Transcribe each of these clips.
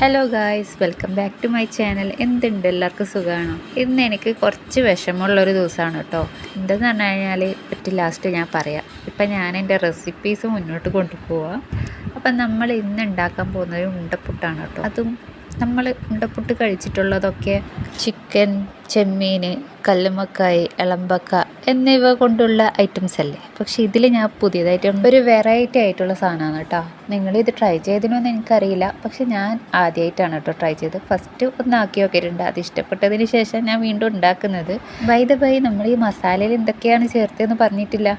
Hello guys, welcome back to my channel. എന്തുണ്ട്, എല്ലാവർക്കും സുഖമാണോ? ഇന്ന് എനിക്ക് കുറച്ച് വിഷമമുള്ളൊരു ദിവസമാണ് കേട്ടോ. എന്തെന്ന് പറഞ്ഞു കഴിഞ്ഞാൽ ലാസ്റ്റ് ഞാൻ പറയാം. ഇപ്പം ഞാൻ എൻ്റെ റെസിപ്പീസ് മുന്നോട്ട് കൊണ്ടുപോവാം. അപ്പം നമ്മൾ ഇന്ന് ഉണ്ടാക്കാൻ പോകുന്നത് ഉണ്ടപ്പുട്ടാണ് കേട്ടോ. അതും നമ്മൾ ഉണ്ടപ്പുട്ട് കഴിച്ചിട്ടുള്ളതൊക്കെ ചിക്കൻ, ചെമ്മീൻ, കല്ലുമ്മക്കായ്, ഇളമ്പക്ക എന്നിവ കൊണ്ടുള്ള ഐറ്റംസ് അല്ലേ. പക്ഷേ ഇതിൽ ഞാൻ പുതിയതായിട്ട് ഒരു വെറൈറ്റി ആയിട്ടുള്ള സാധനമാണ് കേട്ടോ. നിങ്ങളിത് ട്രൈ ചെയ്തിനോന്ന് എനിക്കറിയില്ല, പക്ഷെ ഞാൻ ആദ്യമായിട്ടാണ് കേട്ടോ ട്രൈ ചെയ്ത്. ഫസ്റ്റ് ഒന്ന് ആക്കി നോക്കിയിട്ടുണ്ട്. അത് ഇഷ്ടപ്പെട്ടതിന് ശേഷം ഞാൻ വീണ്ടും ഉണ്ടാക്കുന്നത്. ബൈ ദ ബൈ, നമ്മൾ ഈ മസാലയിൽ എന്തൊക്കെയാണ് ചേർത്തതെന്ന് പറഞ്ഞിട്ടില്ല.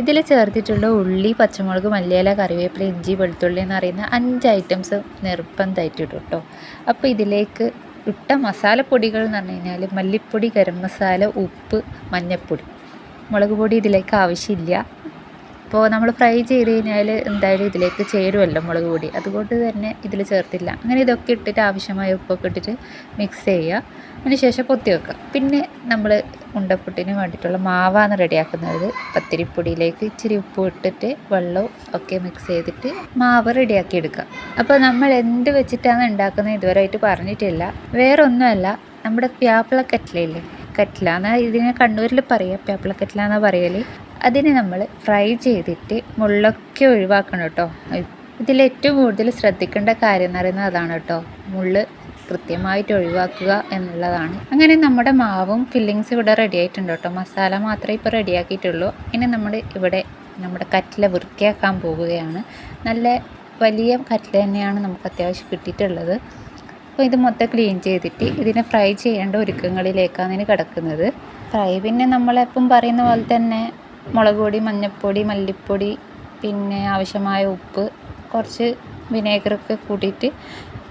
ഇതിൽ ചേർത്തിട്ടുള്ള ഉള്ളി, പച്ചമുളക്, മല്ലിയില, കറിവേപ്പില, ഇഞ്ചി, വെളുത്തുള്ളി എന്ന് പറയുന്ന 5 ഐറ്റംസ് നിർബന്ധമായിട്ട് ഇടും കേട്ടോ. അപ്പോൾ ഇതിലേക്ക് ഇട്ട മസാലപ്പൊടികൾ എന്ന് പറഞ്ഞു കഴിഞ്ഞാൽ മല്ലിപ്പൊടി, ഗരം മസാല, ഉപ്പ്, മഞ്ഞൾപ്പൊടി, മുളക് പൊടി ഇതിലേക്ക് ആവശ്യമില്ല. അപ്പോൾ നമ്മൾ ഫ്രൈ ചെയ്ത് കഴിഞ്ഞാൽ എന്തായാലും ഇതിലേക്ക് ചേരുമല്ലോ മുളക് പൊടി, അതുകൊണ്ട് തന്നെ ഇതിൽ ചേർത്തില്ല. അങ്ങനെ ഇതൊക്കെ ഇട്ടിട്ട് ആവശ്യമായ ഉപ്പൊക്കെ ഇട്ടിട്ട് മിക്സ് ചെയ്യുക. അതിന് ശേഷം പൊത്തി വെക്കുക. പിന്നെ നമ്മൾ ഉണ്ടപ്പുട്ടിന് വേണ്ടിയിട്ടുള്ള മാവാണ് റെഡിയാക്കുന്നത്. പത്തിരിപ്പൊടിയിലേക്ക് ഇച്ചിരി ഉപ്പ് ഇട്ടിട്ട് വെള്ളവും ഒക്കെ മിക്സ് ചെയ്തിട്ട് മാവ് റെഡിയാക്കി എടുക്കുക. അപ്പോൾ നമ്മൾ എന്ത് വെച്ചിട്ടാണ് ഉണ്ടാക്കുന്നത് ഇതുവരെയായിട്ട് പറഞ്ഞിട്ടില്ല. വേറെ ഒന്നുമല്ല, നമ്മുടെ പ്യാപ്പിള കറ്റ്ലയില്ലേ, കറ്റ്ല എന്നാൽ ഇതിനെ കണ്ണൂരിൽ പറയുക, പ്യാപ്പിള കറ്റ്ല എന്നാണ് പറയൽ. അതിനെ നമ്മൾ ഫ്രൈ ചെയ്തിട്ട് മുള്ളൊക്കെ ഒഴിവാക്കണം കേട്ടോ. ഇതിലേറ്റവും കൂടുതൽ ശ്രദ്ധിക്കേണ്ട കാര്യം എന്ന് പറയുന്നത് അതാണ് കേട്ടോ, മുള്ള് കൃത്യമായിട്ട് ഒഴിവാക്കുക എന്നുള്ളതാണ്. അങ്ങനെ നമ്മുടെ മാവും ഫില്ലിങ്സ് ഇവിടെ റെഡി ആയിട്ടുണ്ട് കേട്ടോ. മസാല മാത്രമേ ഇപ്പോൾ റെഡിയാക്കിയിട്ടുള്ളൂ. ഇനി നമ്മൾ ഇവിടെ നമ്മുടെ കറ്റ്ല വൃത്തിയാക്കാൻ പോവുകയാണ്. നല്ല വലിയ കറ്റ്ല തന്നെയാണ് നമുക്ക് അത്യാവശ്യം കിട്ടിയിട്ടുള്ളത്. അപ്പോൾ ഇത് മൊത്തം ക്ലീൻ ചെയ്തിട്ട് ഇതിനെ ഫ്രൈ ചെയ്യേണ്ട ഒരുക്കങ്ങളിലേക്കാണ് ഇതിന് കിടക്കുന്നത്. ഫ്രൈ പിന്നെ നമ്മളെപ്പം പറയുന്ന പോലെ തന്നെ മുളക് പൊടി, മഞ്ഞൾപ്പൊടി, മല്ലിപ്പൊടി, പിന്നെ ആവശ്യമായ ഉപ്പ്, കുറച്ച് വിനേഗറൊക്കെ കൂട്ടിയിട്ട്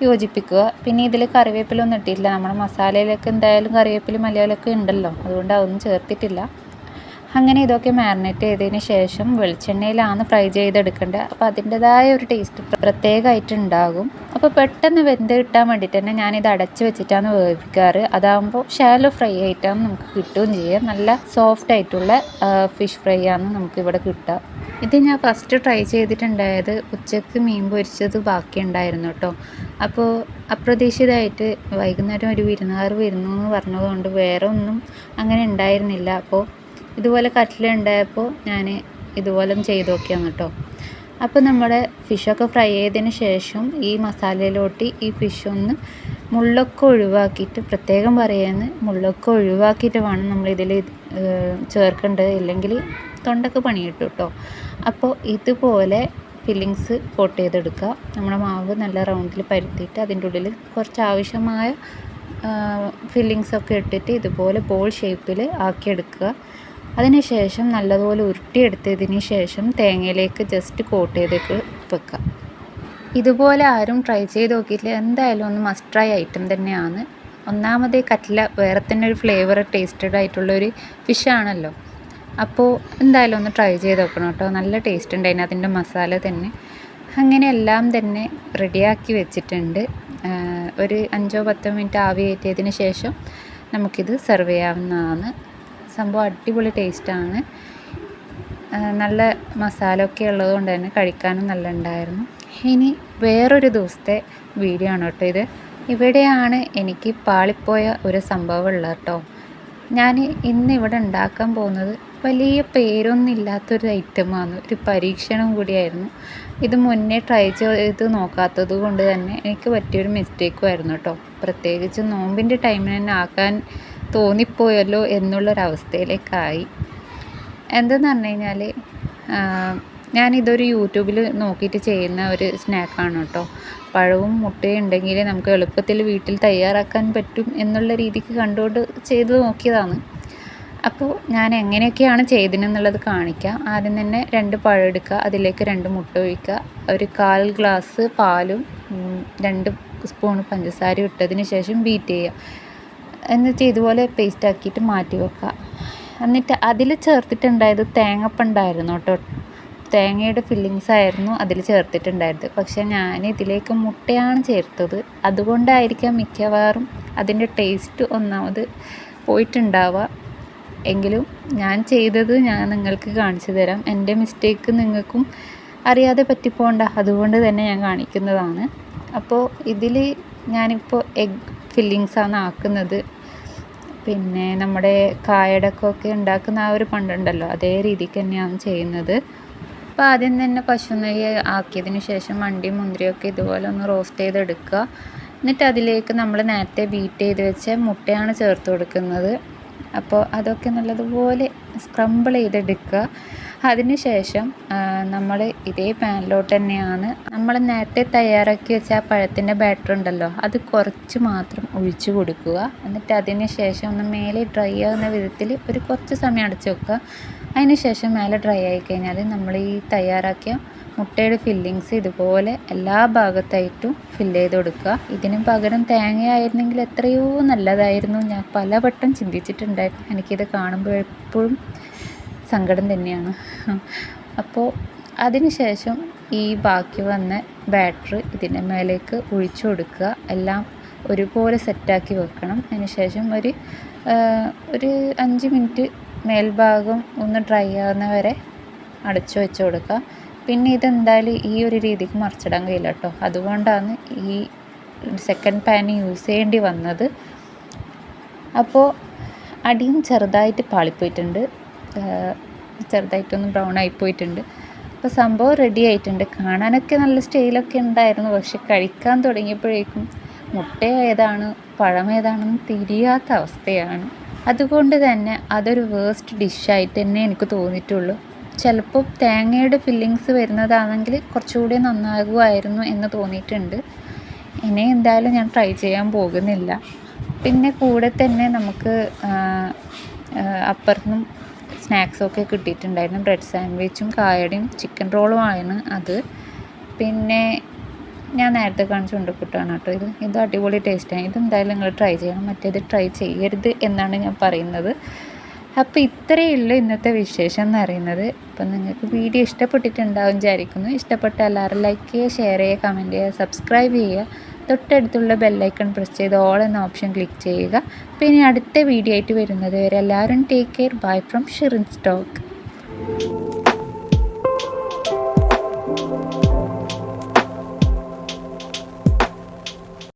യോജിപ്പിക്കുക. പിന്നെ ഇതിൽ കറിവേപ്പിലൊന്നും ഇട്ടിട്ടില്ല. നമ്മുടെ മസാലയിലൊക്കെ എന്തായാലും കറിവേപ്പില, മലയാളമൊക്കെ ഉണ്ടല്ലോ, അതുകൊണ്ട് അതൊന്നും ചേർത്തിട്ടില്ല. അങ്ങനെ ഇതൊക്കെ മാരിനേറ്റ് ചെയ്തതിന് ശേഷം വെളിച്ചെണ്ണയിലാണ് ഫ്രൈ ചെയ്തെടുക്കേണ്ടത്. അപ്പോൾ അതിൻ്റെതായ ഒരു ടേസ്റ്റ് പ്രത്യേകമായിട്ട് ഉണ്ടാകും. അപ്പോൾ പെട്ടെന്ന് വെന്ത് കിട്ടാൻ വേണ്ടിയിട്ട് തന്നെ ഞാനിത് അടച്ച് വെച്ചിട്ടാണ് വേവിക്കാറ്. അതാകുമ്പോൾ ഷാലോ ഫ്രൈ ആയിട്ടാണ് നമുക്ക് കിട്ടുകയും ചെയ്യുക. നല്ല സോഫ്റ്റ് ആയിട്ടുള്ള ഫിഷ് ഫ്രൈ ആണ് നമുക്കിവിടെ കിട്ടുക. ഇത് ഞാൻ ഫസ്റ്റ് ട്രൈ ചെയ്തിട്ടുണ്ടായത് ഉച്ചക്ക് മീൻ പൊരിച്ചത് ബാക്കിയുണ്ടായിരുന്നു കേട്ടോ. അപ്പോൾ അപ്രതീക്ഷിതമായിട്ട് വൈകുന്നേരം ഒരു വിരുന്നുകാർ വരുന്നു എന്ന് പറഞ്ഞതുകൊണ്ട് വേറെ ഒന്നും അങ്ങനെ ഉണ്ടായിരുന്നില്ല. അപ്പോൾ ഇതുപോലെ കട്ട്ല ഉണ്ടായപ്പോൾ ഞാൻ ഇതുപോലെ ചെയ്ത് നോക്കിയാണ് കേട്ടോ. അപ്പോൾ നമ്മുടെ ഫിഷൊക്കെ ഫ്രൈ ചെയ്തതിന് ശേഷം ഈ മസാലയിലോട്ട് ഈ ഫിഷ് ഒന്ന് മുള്ളൊക്കെ ഒഴിവാക്കിയിട്ട്, പ്രത്യേകം പറയുന്നത് മുള്ളൊക്കെ ഒഴിവാക്കിയിട്ട് വേണം നമ്മളിതിൽ ചേർക്കേണ്ടത്, ഇല്ലെങ്കിൽ തൊണ്ടക്ക് പണി കിട്ടും കേട്ടോ. അപ്പോൾ ഇതുപോലെ ഫില്ലിങ്സ് കോട്ട് ചെയ്തെടുക്കുക. നമ്മുടെ മാവ് നല്ല റൗണ്ടിൽ പരത്തിയിട്ട് അതിൻ്റെ ഉള്ളിൽ കുറച്ച് ആവശ്യമായ ഫില്ലിങ്സൊക്കെ ഇട്ടിട്ട് ഇതുപോലെ ബോൾ ഷേപ്പിൽ ആക്കിയെടുക്കുക. അതിനുശേഷം നല്ലതുപോലെ ഉരുട്ടിയെടുത്തതിന് ശേഷം തേങ്ങയിലേക്ക് ജസ്റ്റ് കോട്ട് ചെയ്തേക്ക് വെക്കുക. ഇതുപോലെ ആരും ട്രൈ ചെയ്ത് നോക്കിയില്ല, എന്തായാലും ഒന്ന് മസ്റ്റ് ട്രൈ ഐറ്റം തന്നെയാണ്. ഒന്നാമതേ കറ്റ്ല വേറെ തന്നെ ഒരു ഫ്ലേവർ ടേസ്റ്റഡ് ആയിട്ടുള്ളൊരു ഫിഷാണല്ലോ. അപ്പോൾ എന്തായാലും ഒന്ന് ട്രൈ ചെയ്ത് നോക്കണം കേട്ടോ. നല്ല ടേസ്റ്റ് ഉണ്ട് അതിൻ്റെ മസാല തന്നെ. അങ്ങനെ എല്ലാം തന്നെ റെഡിയാക്കി വെച്ചിട്ടുണ്ട്. ഒരു 5-10 മിനിറ്റ് ആവി കയറ്റിയതിന് ശേഷം നമുക്കിത് സെർവ് ചെയ്യാവുന്നതാണ്. സംഭവം അടിപൊളി ടേസ്റ്റാണ്. നല്ല മസാല ഒക്കെ ഉള്ളതുകൊണ്ട് തന്നെ കഴിക്കാനും നല്ല ഉണ്ടായിരുന്നു. ഇനി വേറൊരു ദിവസത്തെ വീഡിയോ ആണ് കേട്ടോ ഇത്. ഇവിടെയാണ് എനിക്ക് പാളിപ്പോയ ഒരു സംഭവം ഉള്ളത് കേട്ടോ. ഞാൻ ഇന്ന് ഇവിടെ ഉണ്ടാക്കാൻ പോകുന്നത് വലിയ പേരൊന്നും ഇല്ലാത്തൊരു ഐറ്റമാണ്, ഒരു പരീക്ഷണം കൂടിയായിരുന്നു. ഇത് മുന്നേ ട്രൈ ചെയ്ത് നോക്കാത്തത് കൊണ്ട് തന്നെ എനിക്ക് പറ്റിയൊരു മിസ്റ്റേക്കും ആയിരുന്നു കേട്ടോ. പ്രത്യേകിച്ച് നോമ്പിൻ്റെ ടൈമിന് തന്നെ ആക്കാൻ തോന്നിപ്പോയല്ലോ എന്നുള്ളൊരവസ്ഥയിലേക്കായി. എന്തെന്ന് പറഞ്ഞു കഴിഞ്ഞാൽ ഞാനിതൊരു യൂട്യൂബിൽ നോക്കിയിട്ട് ചെയ്യുന്ന ഒരു സ്നാക്കാണ് കേട്ടോ. പഴവും മുട്ടയും ഉണ്ടെങ്കിൽ നമുക്ക് എളുപ്പത്തിൽ വീട്ടിൽ തയ്യാറാക്കാൻ പറ്റും എന്നുള്ള രീതിക്ക് കണ്ടുകൊണ്ട് ചെയ്ത് നോക്കിയതാണ്. അപ്പോൾ ഞാൻ എങ്ങനെയൊക്കെയാണ് ചെയ്തതെന്നുള്ളത് കാണിക്കാം. ആദ്യം തന്നെ 2 പഴം എടുക്കുക, അതിലേക്ക് 2 മുട്ട ഒഴിക്കുക, ഒരു 1/4 ഗ്ലാസ് പാലും 2 സ്പൂൺ പഞ്ചസാര ഇട്ടതിന് ശേഷം ബീറ്റ് ചെയ്യുക. എന്നിട്ട് ഇതുപോലെ പേസ്റ്റ് ആക്കിയിട്ട് മാറ്റി വെക്കുക. എന്നിട്ട് അതിൽ ചേർത്തിട്ടുണ്ടായത് തേങ്ങപ്പണ്ടായിരുന്നു കേട്ടോ. തേങ്ങയുടെ ഫില്ലിങ്സ് ആയിരുന്നു അതിൽ ചേർത്തിട്ടുണ്ടായിരുന്നത്. പക്ഷേ ഞാൻ ഇതിലേക്ക് മുട്ടയാണ് ചേർത്തത്. അതുകൊണ്ടായിരിക്കാം മിക്കവാറും അതിൻ്റെ ടേസ്റ്റ് ഒന്നാമത് പോയിട്ടുണ്ടാവുക. എങ്കിലും ഞാൻ ചെയ്തത് ഞാൻ നിങ്ങൾക്ക് കാണിച്ചു തരാം. എൻ്റെ മിസ്റ്റേക്ക് നിങ്ങൾക്കും അറിയാതെ പറ്റിപ്പോണ്ട, അതുകൊണ്ട് തന്നെ ഞാൻ കാണിക്കുന്നതാണ്. അപ്പോൾ ഇതിൽ ഞാനിപ്പോൾ എഗ് ഫില്ലിങ്സാണ് ആക്കുന്നത്. പിന്നെ നമ്മുടെ കായടക്കമൊക്കെ ഉണ്ടാക്കുന്ന ആ ഒരു പണ്ടുണ്ടല്ലോ, അതേ രീതിക്ക് തന്നെയാണ് ചെയ്യുന്നത്. അപ്പോൾ ആദ്യം തന്നെ പശുനെയ്യ് ആക്കിയതിന് ശേഷം അണ്ടിയും മുന്തിരിയൊക്കെ ഇതുപോലെ ഒന്ന് റോസ്റ്റ് ചെയ്തെടുക്കുക. എന്നിട്ട് അതിലേക്ക് നമ്മൾ നേരത്തെ ബീറ്റ് ചെയ്ത് വെച്ച മുട്ടയാണ് ചേർത്ത് കൊടുക്കുന്നത്. അപ്പോൾ അതൊക്കെ നല്ലതുപോലെ സ്ക്രംബിൾ ചെയ്തെടുക്കുക. അതിന് ശേഷം നമ്മൾ ഇതേ പാനിലോട്ട് തന്നെയാണ് നമ്മൾ നേരത്തെ തയ്യാറാക്കി വെച്ച ആ പഴത്തിൻ്റെ ബാറ്റർ ഉണ്ടല്ലോ, അത് കുറച്ച് മാത്രം ഒഴിച്ചു കൊടുക്കുക. എന്നിട്ട് അതിന് ശേഷം ഒന്ന് മേലെ ഡ്രൈ ആകുന്ന വിധത്തിൽ ഒരു കുറച്ച് സമയം അടച്ചു വെക്കുക. അതിന് ശേഷം മേലെ ഡ്രൈ ആയി കഴിഞ്ഞാൽ നമ്മൾ ഈ തയ്യാറാക്കിയ മുട്ടയുടെ ഫില്ലിങ്സ് ഇതുപോലെ എല്ലാ ഭാഗത്തായിട്ടും ഫില്ല് ചെയ്ത് കൊടുക്കുക. ഇതിന് പകരം തേങ്ങയായിരുന്നെങ്കിൽ എത്രയോ നല്ലതായിരുന്നു. ഞാൻ പലവട്ടം ചിന്തിച്ചിട്ടുണ്ടായിരുന്നു. എനിക്കിത് കാണുമ്പോൾ എപ്പോഴും സങ്കടം തന്നെയാണ്. അപ്പോൾ അതിന് ശേഷം ഈ ബാക്കി വന്ന ബാറ്റർ ഇതിൻ്റെ മേലേക്ക് ഒഴിച്ചു കൊടുക്കുക. എല്ലാം ഒരുപോലെ സെറ്റാക്കി വെക്കണം. അതിന് ശേഷം ഒരു 5 മിനിറ്റ് മേൽഭാഗം ഒന്ന് ഡ്രൈ ആകുന്ന വരെ അടച്ചു വെച്ച് കൊടുക്കുക. പിന്നെ ഇതെന്തായാലും ഈ ഒരു രീതിക്ക് മറിച്ചിടാൻ കഴിയില്ല കേട്ടോ. അതുകൊണ്ടാണ് ഈ സെക്കൻഡ് പാൻ യൂസ് ചെയ്യേണ്ടി വന്നത്. അപ്പോൾ അടിയും ചെറുതായിട്ട് പാളിപ്പോയിട്ടുണ്ട്, ചെറുതായിട്ടൊന്ന് ബ്രൗൺ ആയിപ്പോയിട്ടുണ്ട്. അപ്പോൾ സംഭവം റെഡി ആയിട്ടുണ്ട്. കാണാനൊക്കെ നല്ല സ്റ്റൈലൊക്കെ ഉണ്ടായിരുന്നു. പക്ഷെ കഴിക്കാൻ തുടങ്ങിയപ്പോഴേക്കും മുട്ട ഏതാണ് പഴം ഏതാണെന്ന് തിരിയാത്ത അവസ്ഥയാണ്. അതുകൊണ്ട് തന്നെ അതൊരു വേസ്റ്റ് ഡിഷായിട്ട് തന്നെ എനിക്ക് തോന്നിയിട്ടുള്ളൂ. ചിലപ്പോൾ തേങ്ങയുടെ ഫില്ലിങ്സ് വരുന്നതാണെങ്കിൽ കുറച്ചുകൂടി നന്നാകുമായിരുന്നു എന്ന് തോന്നിയിട്ടുണ്ട്. ഇനി എന്തായാലും ഞാൻ ട്രൈ ചെയ്യാൻ പോകുന്നില്ല. പിന്നെ കൂടെ തന്നെ നമുക്ക് അപ്പുറത്തുനിന്നും സ്നാക്സൊക്കെ കിട്ടിയിട്ടുണ്ടായിരുന്നു. ബ്രെഡ് സാൻഡ്വിച്ചും കായടയും ചിക്കൻ റോളുമാണ് അത്. പിന്നെ ഞാൻ നേരത്തെ കാണിച്ച ഉണ്ടക്കുട്ടാണ് കേട്ടോ ഇത് അടിപൊളി ടേസ്റ്റാണ്. ഇതെന്തായാലും നിങ്ങൾ ട്രൈ ചെയ്യണം, മറ്റേത് ട്രൈ ചെയ്യരുത് എന്നാണ് ഞാൻ പറയുന്നത്. അപ്പോൾ ഇത്രയേ ഉള്ളൂ ഇന്നത്തെ വിശേഷം എന്ന് പറയുന്നത്. അപ്പം നിങ്ങൾക്ക് വീഡിയോ ഇഷ്ടപ്പെട്ടിട്ടുണ്ടാവും വിചാരിക്കുന്നു. ഇഷ്ടപ്പെട്ട എല്ലാവരും ലൈക്ക് ചെയ്യുക, ഷെയർ ചെയ്യുക, കമൻറ്റ് ചെയ്യുക, സബ്സ്ക്രൈബ് ചെയ്യുക. തൊട്ടടുത്തുള്ള ബെല്ലൈക്കൺ പ്രസ് ചെയ്ത് ഓൾ എന്ന ഓപ്ഷൻ ക്ലിക്ക് ചെയ്യുക. പിന്നെ അടുത്ത വീഡിയോ ആയിട്ട് വരുന്നത് വരെ എല്ലാവരും take care. Bye from Shirin's talk.